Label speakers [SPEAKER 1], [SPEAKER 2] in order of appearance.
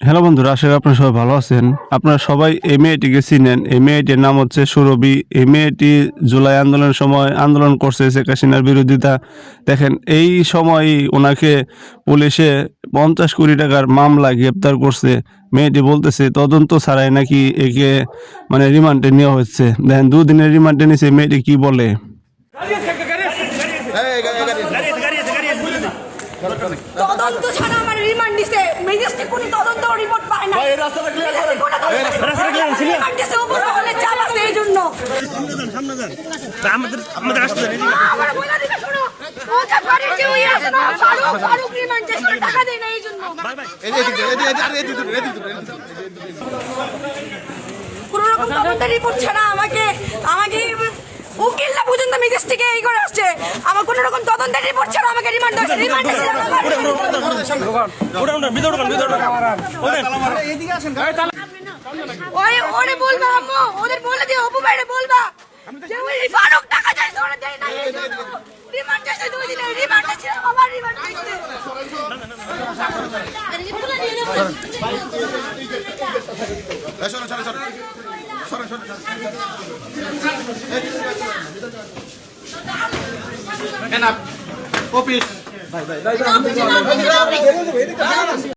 [SPEAKER 1] Hello বন্ধুরা, আশা করি আপনারা সবাই ভালো আছেন। আপনারা সবাই এই মেয়েটিকে চিনেন। এই মেয়েটির নাম হচ্ছে সুরভি। এই মেয়েটি জুলাই আন্দোলনের সময় আন্দোলন করছে শেখ হাসিনার বিরোধিতা। দেখেন, এই সময়ই ওনাকে পুলিশে 50 কোটি টাকার মামলায় গ্রেপ্তার করছে। মেয়েটি বলতেছে তদন্ত ছাড়াই নাকি একে রিমান্ডে নেওয়া হচ্ছে। দেখেন, 2 দিনের রিমান্ডে নিয়েছে। মেয়েটি কি বলে?
[SPEAKER 2] তদন্ত ছাড়া আমার রিমান্ড দিছে ম্যাজিস্ট্রেট কোনো তদন্ত রিপোর্ট পায় না। রাস্তাটা ক্লিয়ার করেন। রিমান্ড দিছে উপরে হলে চাপ আছে এইজন্য। সামনে যান। আমাদের আসতে দেন। আমার বলা দিকে শুনো। ওটা পারে যে ওই আছে না ফারুক রিমান্ড দিছে টাকা দেয় না এইজন্য। কোনো রকম তদন্ত রিপোর্ট ছাড়া আমাকে উকিলরা পর্যন্ত ম্যাজিস্ট্রেটকে এই করে আসছে। আমার কোনো রকম তদন্তের রিপোর্ট ছাড়া আমাকে রিমান্ড দিয়েছে। রিমান্ড দিয়েছে ওই ওরে বলবা আম্মু, ওদের বলে দিও অপু ভাইরে বলবা যে ওই ফারুক টাকা চাইছে ওরে দেয় না। রিমান্ড দিয়েছে 2 দিনের রিমান্ড দিয়েছে। আমার রিমান্ড দিয়েছে।
[SPEAKER 3] অফিস